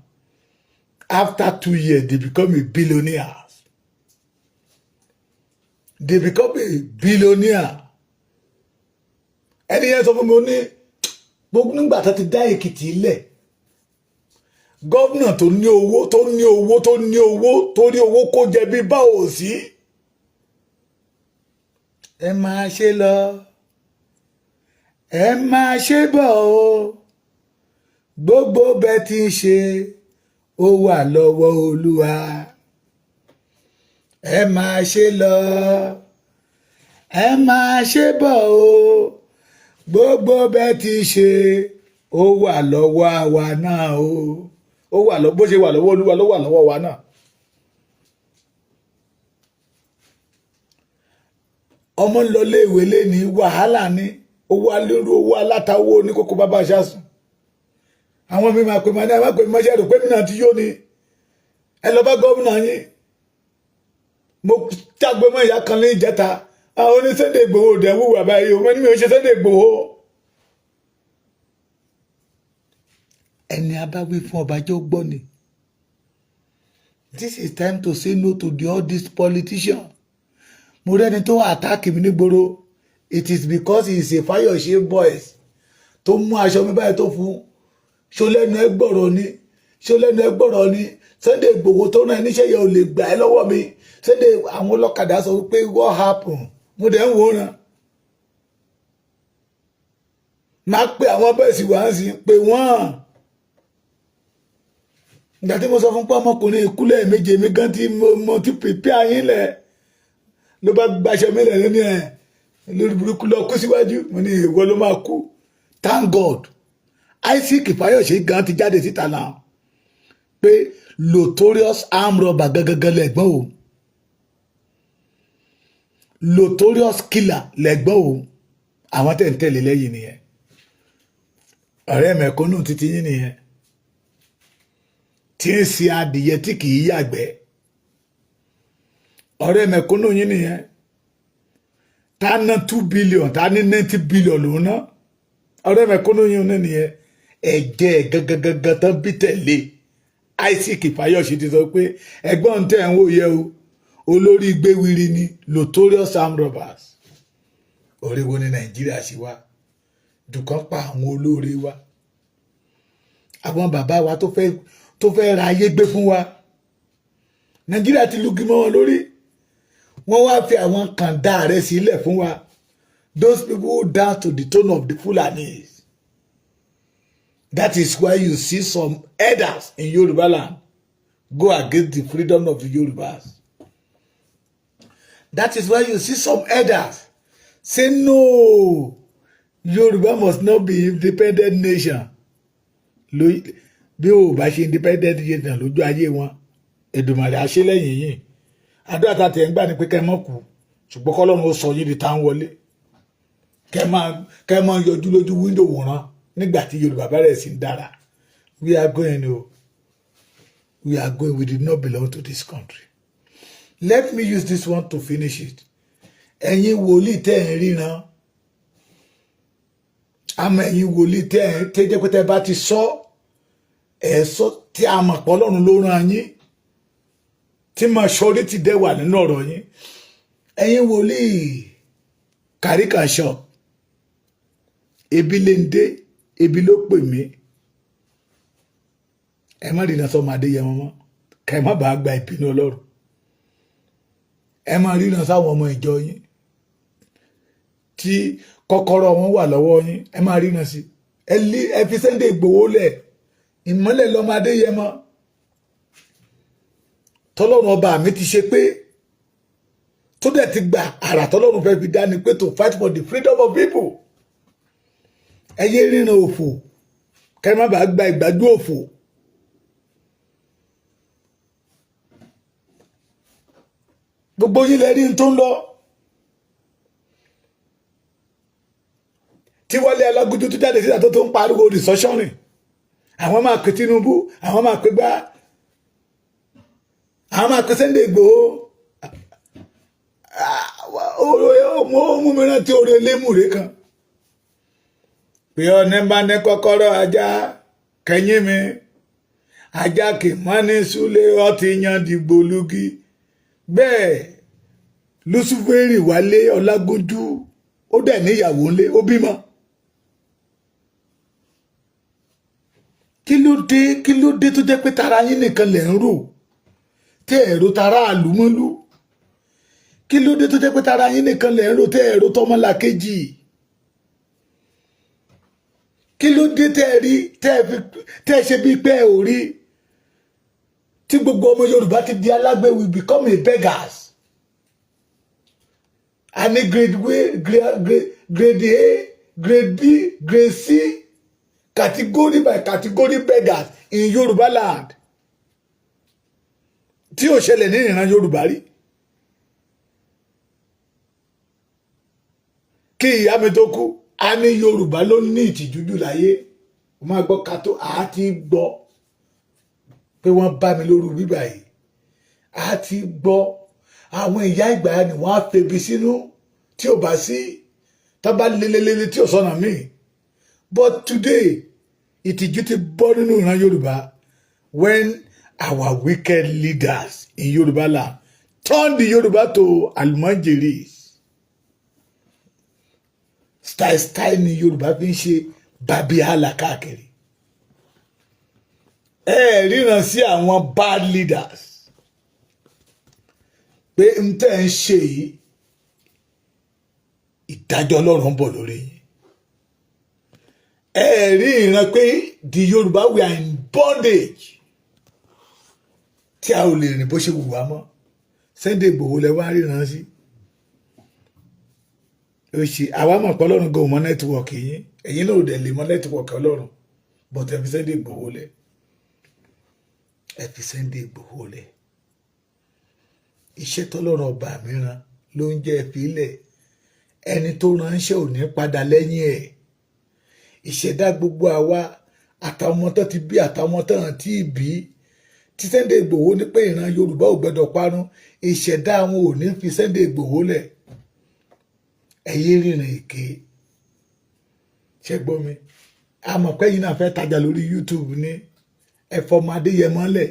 after 2 years they become a billionaire. They become a billionaire. Ẹni yẹn sọ fún mi ó ní gbogbo nígbà tó ti dá Èkìtì ilẹ̀ gómìnà tó ní owó tó rí owó kó jẹ bí Bao sí ẹ máa ṣe lọ ẹ máa ṣe bọ̀ o gbogbo bẹ́ẹ̀ tí ń ṣe ó wà lọ́wọ́ Olúwa ẹ máa ṣe lọ ẹ máa ṣe bọ̀ o gbogbo bẹ́ẹ̀ ti ṣe ó wà lọ́wọ́ àwa náà ó wà lọ́wọ́ bó ṣe wà lọ́wọ́ Olúwa ló wà lọ́wọ́ wa náà. Ọmọ ń lọ léèwé léni wàhálà ní owó alérò owó alátawó ní kókó bàbá ṣáṣùn àwọn mi máa pè máa ní àwọn pè máa ṣe rò pé mi náà ti yó ni ẹ lọ bá gómìnà yín mo jágbe mọ́ ìyá kan ní ìjẹta àwọn oní Sunday Igboho dẹ̀ wù wà báyìí o mẹ́ni mi ò ṣe Sunday Igboho. Ẹni abáwí fún ọba jẹ́ ó gbọ́ ni. This is time to say no to all these politicians. Mo rẹ́ni tó àtáàkì mi nígboro it is because he is a Fayose boys tó mú aṣọ mi báyìí tó fún ṣọlẹ́nu ẹgbọ̀rọ̀ ni Sunday Igboho tó rán ẹníṣẹ́ yẹn ò lè gbà ẹ́ lọ́wọ́ mi Sunday àwọn ọlọ́kadà sọ pé what happen mo dẹ̀ ń wòran máa pe àwọn bẹ́ẹ̀sì wá sí pé wọ́n ìgbà tí mo sọ fún pé ọmọkùnrin ìkúlẹ̀ méje mi gan tí mo ti pèpè ayín lẹ̀ ló bá gbaṣọ mi lẹ̀ lónìí ẹ̀ lórí burúkú lọ kú síwájú mo ní ìwọ ló máa kú thank God Isaac Fayose gan ti jáde síta náà pé notorious armed robber gangan lẹ́gbọ́n o notorious killer lẹ́gbọ́n o àwọn tẹ̀ ń tẹ̀lé lẹ́yìn nìyẹn ọ̀rẹ́ mẹ̀kúnnù títí yín nìyẹn tí ń sin adìyẹ tí kì í yàgbẹ́ ọ̀rẹ́ mẹ̀kúnnù yín nìyẹn tá ná 2 billion tá ní 90 billion lòun ná ọ̀rẹ́ mẹ̀kúnnù yín nìyẹn ẹ̀jẹ̀ gangan tán bí tẹ̀lé Isaac Fayose ti sọ pé ẹgbọ́n tẹ̀ ń wòye o olórí gbéwìrì ni notorious armed robbers orí wo ní Nàìjíríà sí wa dùkán pa àwọn olóore wa àwọn bàbá wa tó fẹ́ ra ayé gbé fún wa Nàìjíríà ti lugi mọ́ wọn lórí wọ́n wá fi àwọn kàndá rẹ̀ sílẹ̀ fún wa those people who dance to the tone of the Fulanis. That is why you see some elders in Yoruba land go against the freedom of the Yorubas. That is why you see some elders say no, Yoruba must not be independent nation. Bí o bá ṣe independent nation lójú ayé wọn, Èdùmàrè á ṣe lẹ́yìn yín. Àdúrà tá tẹ̀ ń gbà ní pé kẹ́ mọ́ kú, ṣùgbọ́n k'Ọlọ́run ó sọ yín di tá ń wọlé. Kẹ́ máa yọjú lójú wíńdò wòran. Nígbà tí Yorùbá bẹ̀rẹ̀ sí dára we are going we did not belong to this country. Let me use this one to finish it. Ẹ̀yin wòlíì tẹ́ ń ríran àmọ́ ẹ̀yin wòlíì tẹ́ jẹ́ pé tẹ́ bá ti sọ ẹ̀ sọ tí a mọ̀ pé Ọlọ́run ló rán yín tí majority dẹ̀ wà nínú ọ̀rọ̀ yín ẹ̀yin wòlíì caricature ebi lè ń dé ebi ló pè mí ẹ má ríran sọmọ Adéyẹmọ mọ́ ká ẹ má bàa gba ìbínú Ọlọ́run ẹ má ríran sáwọn ọmọ ìjọ yín tí kọ́kọ́rọ́ wọn wà lọ́wọ́ yín ẹ má ríran sí ẹ fi Sunday Igboho lẹ̀ ìmọ́lẹ̀ lọ́mọ Adéyẹmọ tọ́lọ́run ọba mi ti ṣe pé tó dẹ̀ ti gba àrà tọ́lọ́run fẹ́ fi dání pé to fight for the freedom of people ẹ yé ríran òfò kẹ́ má bàa gba ìgbájú òfò gbogbo yín lẹ rí n tó ń lọ tí Wálé Alágúnjú tó jáde síta tó ń pariwo restructuring àwọn máa pe Tinubu àwọn máa pe gbá àwọn máa pe Sunday Igboho mú mi rántí orí elémùrè kan pé ọ̀nà bá ní kọ́kọ́rọ́ ajá kẹ́yìn mi ajá kì mọ́ ní súlé ọtí yan dìgbò lùgì bẹ́ẹ̀ Lúsíférì Wálé Ọlágúnjú ó dẹ̀ níyàwó ńlé ó bímọ kí ló dé tó jẹ́ pé tara yín nìkan lẹ̀ ń rò tẹ́ ẹ̀rọ tara àlùmọ́lú kí ló dé tó jẹ́ pé tara yín nìkan lẹ̀ ń rò tẹ́ ẹ̀rọ tọmọlàkejì kí ló dé tẹ́ ṣe bí pé ò rí tí gbogbo ọmọ Yorùbá ti di alágbe we become a beggars a ní grade A grade B grade C category by category beggars in Yorùbá land tí ò ṣẹlẹ̀ ní ìran Yorùbá rí kí ìyá mi tó kú a ní Yorùbá ló ní ìtìjú jù láyé o máa gbọ́ ká tó a ti gbọ́ pé wọ́n bá mi lóru bíbà yìí a ti gbọ́ àwọn ìyá ìgbà ni wọ́n á febi sínú tí ò bá sí tó bá lélelele tí ò sọnà míì but today ìtìjú ti bọ́ nínú ìran Yorùbá when our wicked leaders in Yorùbá land turn the Yorùbá to almanjiris style ni Yorùbá fi ń ṣe babihala káàkiri ríran sí àwọn bad leaders pé n tẹ́ ń ṣe yìí ìdájọ́ Ọlọ́run bọ̀ lórí yín rí ìran pé the Yorùbá we are in bondage tí a ò lè rìn bó ṣe wù wá mọ́ Sunday Igboho lẹ wá ríran sí ó ṣe àwa mọ̀ pé Ọlọ́run gan mọ́ nẹ́tíwọ̀kì yín ẹ̀yin náà ò dẹ̀ lè mọ́ nẹ́tíwọ̀kì Ọlọ́run but ẹ fi Sunday Igboho lẹ̀ ẹ fi Sunday Igboho lẹ̀ iṣẹ́ tọ́lọ́run ọba mìíràn ló ń jẹ́ ìfilẹ̀ ẹni tó ránṣẹ́ ò ní padà lẹ́yìn ẹ̀ ìṣẹ̀dá gbogbo àwa àtàwọn tó ti bí àtàwọn tó hàn tí ì bí tí Sunday Igboho ní pé ìran Yorùbá ò gbọdọ̀ parun ìṣẹ̀dá wọn ò ní fi Sunday Igboho lẹ̀ ẹ̀yẹ rìnrìn èké ṣẹ́gbọ́n mi a mọ̀ pé yìí náà fẹ́ tajà lórí YouTube ní ẹ̀fọ́ ọmọ Adéyẹmọ lẹ̀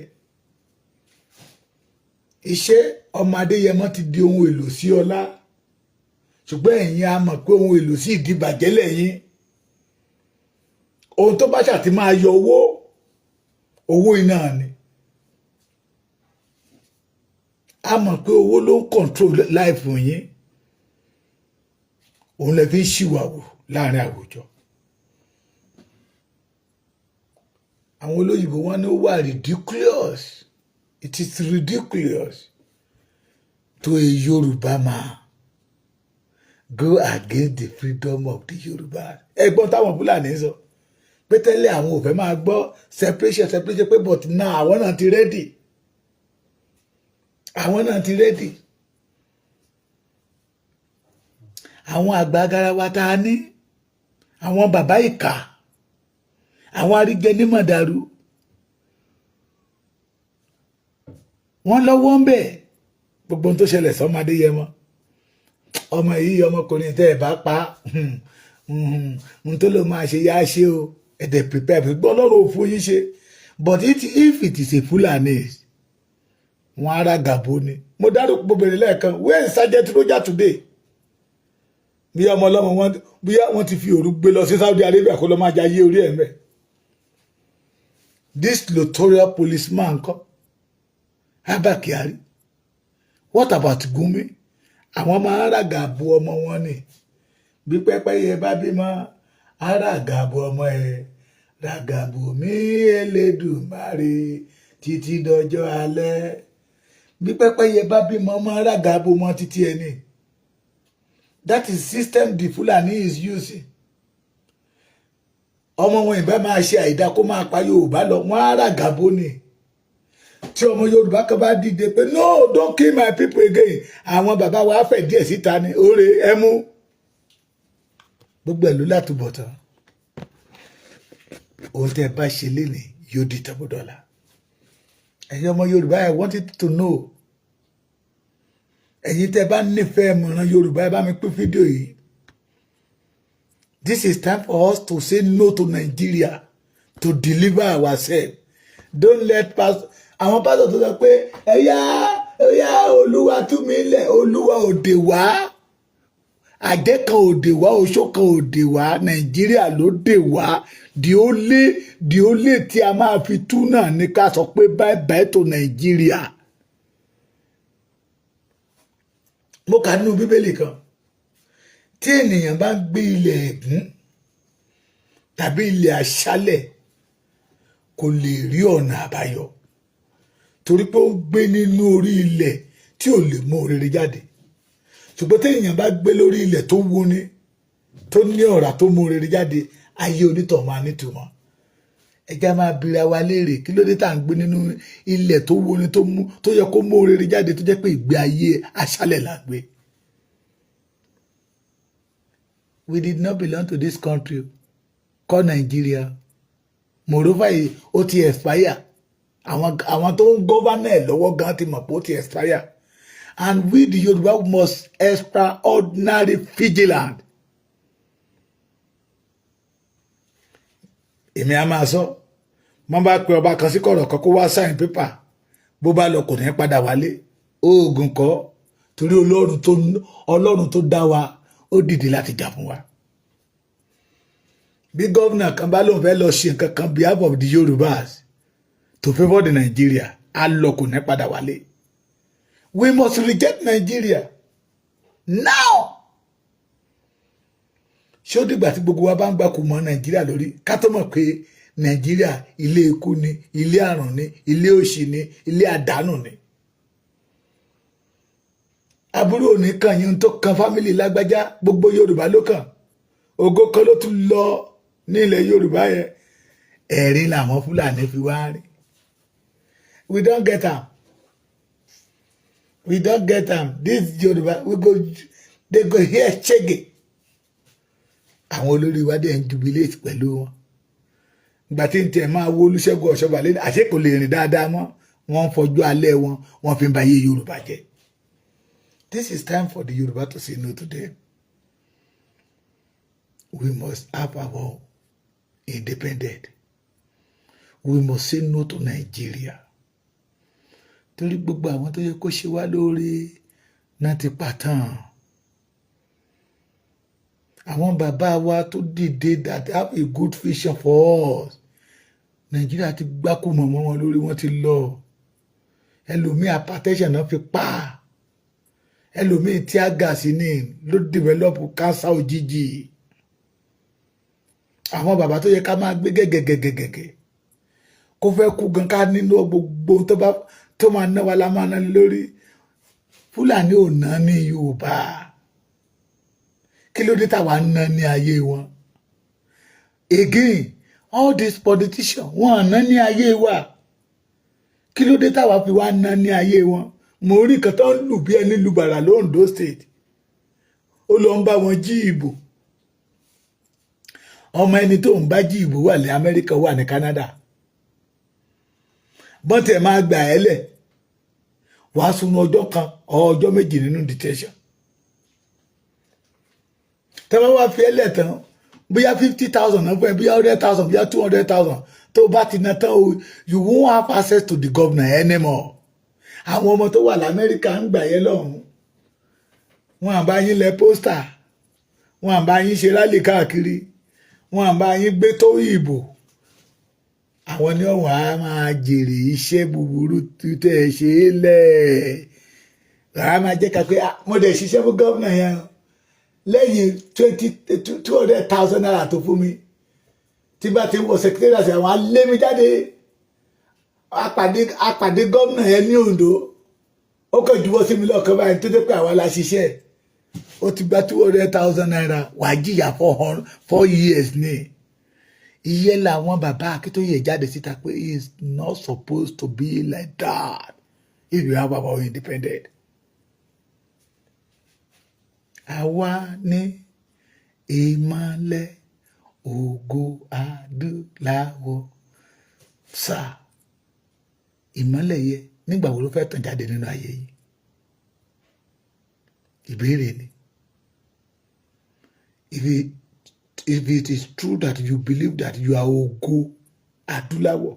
iṣẹ́ ọmọ Adéyẹmọ ti di ohun èlò sí ọlá ṣùgbọ́n ẹ̀yin a mọ̀ pé ohun èlò sí ìdìbàjẹ́ lẹ́yìn ohun tó bá ṣàti máa yọ owó iná ni a mọ̀ pé owó ló ń control life yín òun lè fi ń ṣìwàwò láàrin àwùjọ àwọn olóyìnbó wọn ní ó wà ridiculous it is ridiculous to a Yoruba man go against the freedom of the Yoruba ẹ̀gbọ́n táwọn Fúlàní sọ pé tẹ́lẹ̀ àwọn ò fẹ́ máa gbọ́ separation pé but now àwọn náà ti ready àwọn náà ti ready àwọn àgbà garawa tá a ní àwọn bàbá ìkà àwọn aríjẹ ní mọ̀dàrú wọ́n lọ́wọ́ ń bẹ̀ gbogbo ohun tó ṣẹlẹ̀ sọ́mọ Adéyẹmọ ọmọ yìí ọmọkùnrin tẹ́ ẹ̀ bá pa ohun tó lè máa ṣe yá ṣe o ẹ̀dẹ̀ prepare gbọ́ lọ́rọ̀ òfin yín ṣe but if it is a Fulani wọn ara gàbó ni mo dárúkọ bèrè lẹ́ẹ̀kan where is Sergeant Roger today bí ọmọ ọlọ́mọ wọn bí wọ́n ti fi òru gbé lọ sí Saudi Arabia kó lọ máa jayé orí ẹ̀ mẹ́ this notorious policeman kọ́ Abba Kyari what about Gumi àwọn máa ń ràgàbó ọmọ wọn ni bí pẹ́pẹ́yẹ bá bímọ àràgàbó ọmọ ẹ̀ ràgàbó mi Elédùmarè títí dọjọ́ alẹ́ bí pẹ́pẹ́yẹ bá bímọ ọmọ ràgàbó mọ́ títí ẹni that is system the Fulani is using ọmọ wọn ìbá máa ṣe àìdá kó máa pa Yorùbá lọ wọn àràgàbó ni tí ọmọ Yorùbá kan bá dìde pé no don't kill my people again àwọn bàbá wa fẹ́ díẹ̀ síta ni oore ẹmú gbogbo ẹ̀ ló látúbọ̀ tán ohun tẹ́ bá ṣe lénìí yóò di tọ́bọ̀dọ́là ẹ̀yin ọmọ Yorùbá I want it to know ẹ̀yin tẹ́ bá nífẹ̀ẹ́ mọ̀ràn Yorùbá ẹ bá mi pín fídíò yìí this is time for us to say no to Nigeria to deliver ourselves don't let àwọn pásítọ̀ tó sọ pé ẹ̀yà Olúwa tú mi lẹ̀ Olúwa òde wá àjẹ́ kan òde wá oṣó kan òde wá Nàìjíríà ló dè wá di ó lé tí a máa fi tú náà ní ká sọ pé bye bye to Nàìjíríà mo kà nínú Bíbélì kan tí ènìyàn bá ń gbé ilẹ̀ ẹ̀gún tàbí ilẹ̀ aṣálẹ̀ kò lè rí ọ̀nà àbáyọ torí pé ó ń gbé nínú orí ilẹ̀ tí ò lè mú rere jáde ṣùgbọ́n tí èèyàn bá gbé lórí ilẹ̀ tó wúni tó ní ọ̀rá tó mú rere jáde ayé onítọ̀ máa nítumọ̀ ẹja máa bira wa léèrè kí ló dé tá à ń gbé nínú ilẹ̀ tó wúni tó yẹ kó mú rere jáde tó jẹ́ pé ìgbé ayé aṣálẹ̀ là gbé. We did not belong to this country called Nigeria. Moreover, ó ti expire. Àwọn tó ń gọ́vánà ẹ̀ lọ́wọ́ gan ti mọ̀ pé ó ti expire. And we the Yoruba must extraordinary vigilant. Èmi a máa sọ, wọ́n bá pe ọba kan sí kọ̀rọ̀ kan kó wá sign paper. Bó bá lọ kò ní padà wálé. Oògùn kọ́ torí Ọlọ́run tó dá wa ó dìde láti jà fún wa. Bí gómìnà kan bá lóun fẹ́ lọ ṣe nǹkan kan behalf of the Yorubas to favour the Nigeria á lọ kò ní padà wálé. We must reject Nigeria now. Ṣé ó dìgbà tí gbogbo wa bá ń gbà kó mọ Nàìjíríà lórí ká tó mọ̀ pé Nàìjíríà ilé ikú ni ilé àrùn ni ilé òṣì ni ilé àdánù ni. Àbúrò nìkan yìí tó kan fámìlì lágbájá gbogbo Yorùbá ló kàn ògo kan ló tún lọ ní ilẹ̀ Yorùbá yẹn ẹ̀rín làwọn Fúlàní fi wá rí. We don't get am. We don't get am. This Yorùbá they go hear ṣege. Àwọn olórí wa dẹ̀ ń jubilate pẹ̀lú wọn. Ìgbà tí n tẹ̀ máa wo Olúṣẹ́gun Ọ̀ṣọ́bà lé àṣẹ kò lè rìn dáadáa mọ́ wọ́n fojú alẹ́ wọn wọ́n fi ń ba ayé Yorùbá jẹ́. This is time for the Yoruba to say no to them. We must have our independence. We must say no to Nigeria. Torí gbogbo àwọn tó yẹ kó ṣe wá lóore náà ti pàtàn. Àwọn bàbá wa tó dìde that have a good vision for us. Nigeria ti gbákù mọ̀mọ́ wọn lórí wọn ti lọ. Ẹlòmíì hypertension náà fi pa. Ẹlòmíì tear gas ní ló develop cancer òjijì. Àwọn bàbá tó yẹ ká máa gbé gẹ́gẹ́gẹ́gẹ́gẹ́. Kó fẹ́ kú gan ká nínú gbogbo tó máa ná wa la máa ná lórí. Fúlàní ò ná ní Yorùbá. Kí ló dé táwa ná ní ayé wọn? Again, all these politicians wọ́n ná ní ayé wa. Kí ló dé táwa fi wá ná ní ayé wọn? Mo rí kan tó ń lù bí ẹni lu bàrà l'Ondo State. Ó lọ ń bá wọn jí ìbò. Ọmọ ẹni tó ń bá jí ìbò wà ní Amẹ́ríkà wà ní Canada. Bọ́n tẹ̀ máa gbà ẹ́ lẹ̀. Wàá sún ọjọ́ kan ọjọ́ méjì nínú detention. Tẹ́wọ́n wá fi ẹlẹ̀ tán bóyá 50,000 náà fún ẹ bóyá 100,000 bóyá 200,000 tó bá ti ná tán o you won't have access to the governor anymore. Àwọn ọmọ tó wà l'Amẹ́ríkà ń gbà yẹn lọ́hùn. Wọ́n à bá yín lẹ pósítà. Wọ́n à bá yín ṣe rálì káàkiri. Wọ́n à bá yín gbé tó ìbò. Àwọn ní ọ̀wọ́n á máa jèrè iṣẹ́ búburú tẹ́ ẹ ṣe é lẹ̀. Àá máa jẹ́ ká pé mo dẹ̀ ṣiṣẹ́ fún gómìnà yẹn lẹ́yìn 200,000 naira tó fún mi. Tí bá ti wọ secretariat àwọn á lé mi jáde. Àpàdé gómìnà yẹn ní Ondo. Ó kàn juwọ́ sí mi lọ́kàn báyìí tó dé pé àwa la ṣiṣẹ́. Ó ti gba 200,000 naira wàá jìyà 4 years ní. Iye làwọn bàbá Akíntóyè jáde síta pé it's not supposed to be like that if you have our independence. Àwa ní ìmọ́lẹ̀ ògo adúláwọ̀ sà. Ìmọ́lẹ̀ yẹ nígbà wo ló fẹ́ tàn jáde nínú ayé yìí? Ìbéèrè ni. If it is true that you believe that you are ògo adúláwọ̀,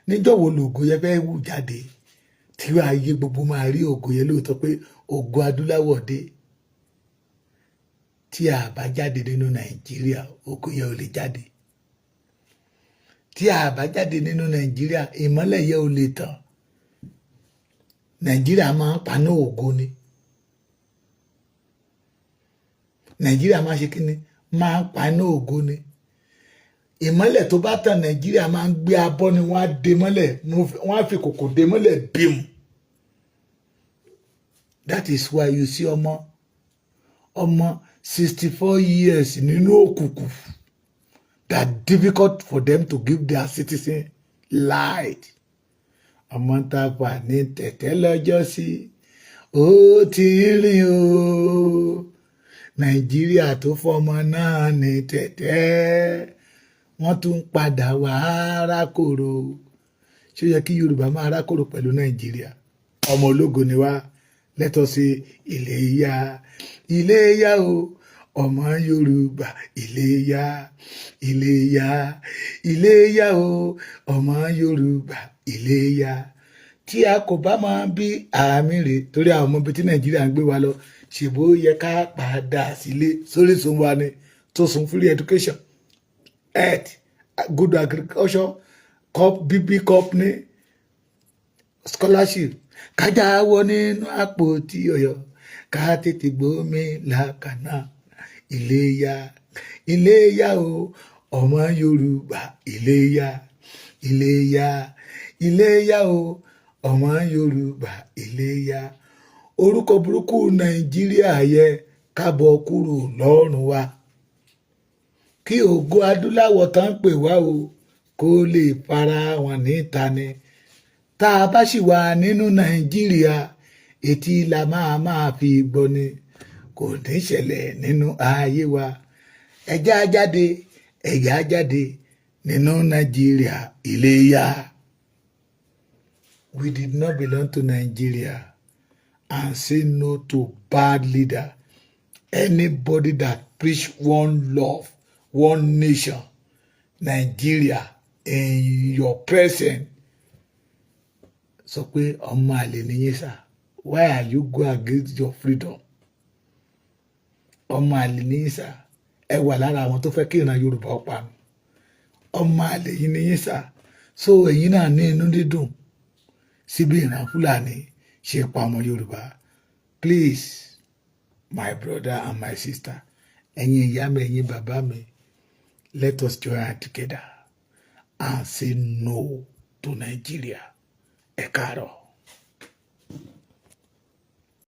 níjọ́ wo lògo yẹ fẹ́ wù jáde tí ayé gbogbo máa rí ògo yẹ lóòótọ́ pé ògo adúláwọ̀ dé? Tí a bá jáde nínú Nàìjíríà ògo yẹ ò lè jáde. Tí a bá jáde nínú Nàìjíríà ìmọ́lẹ̀ yẹ ò lè tàn. Nàìjíríà máa ń paná ògo ni. Nàìjíríà máa ṣe kí ni? Máa ń paná ògo ni. Ìmọ́lẹ̀ tó bá tàn Nàìjíríà máa ń gbé abọ́ ni wọ́n á dé mọ́lẹ̀. Wọ́n á fi kòkò dé mọ́lẹ̀ bímù. That is why you see ọmọ 64 years nínú òkùnkùn. That difficult for them to give their citizen light. Ọmọ tá a fà ní tẹ̀tẹ̀ lọ́jọ́ sí. Ó ti rìn o. Nàìjíríà tó fọmọ náà ní tẹ̀tẹ̀. Wọ́n tún padà wá rákòrò. Ṣé ó yẹ kí Yorùbá máa rákòrò pẹ̀lú Nàìjíríà? Ọmọ ológo ni wá. Let us say Iléyá. Iléyá o. Ọmọ Yorùbá Iléyá. Iléyá. Iléyá o. Ọmọ Yorùbá Iléyá. Tí a kò bá máa bí àmì rè torí àwọn ọmọ ibi tí Nàìjíríà ń gbé wa lọ ṣèbó yẹ ká padà sílé sórí sun wa ni tó sun free education, health, good agriculture, BB company, scholarship. Kájà wọ nínú àpótí Ọ̀yọ́ ká tètè gbómi làkàná. Iléyá. Iléyá o. Ọmọ Yorùbá Iléyá. Iléyá. Iléyá o. Ọmọ Yorùbá Iléyá. Orúkọ burúkú Nàìjíríà yẹ kábọ̀ kúrò lọ́rùn wa. Kí ògo adúláwọ̀ tán pè wá o kó lè fara wọn níta ni. Tá a bá sì wà nínú Nàìjíríà etí la máa fi gbọ́ ni. Kò ní ṣẹlẹ̀ nínú ayé wa. Ẹ̀já jáde nínú Nàìjíríà Iléyá. We did not belong to Nigeria and say no to bad leader. Anybody that preach one love, one nation, Nigeria, in your presence, sọ pé ọmọ àlè nìyí sà. Why are you go against your freedom? Ọmọ àlè nìyí sà. Ẹ wà lára àwọn tó fẹ́ kí ìran Yorùbá ó pa. Ọmọ àlè yìí nìyí sà. So ẹ̀yin náà ní inú dídùn síbi ìran Fúlàní ṣe pa ọmọ Yorùbá. Please, my brother and my sister, ẹ̀yin ìyá mi, ẹ̀yin bàbá mi, let us join hands together and say no to Nigeria. Ẹ káàárọ̀.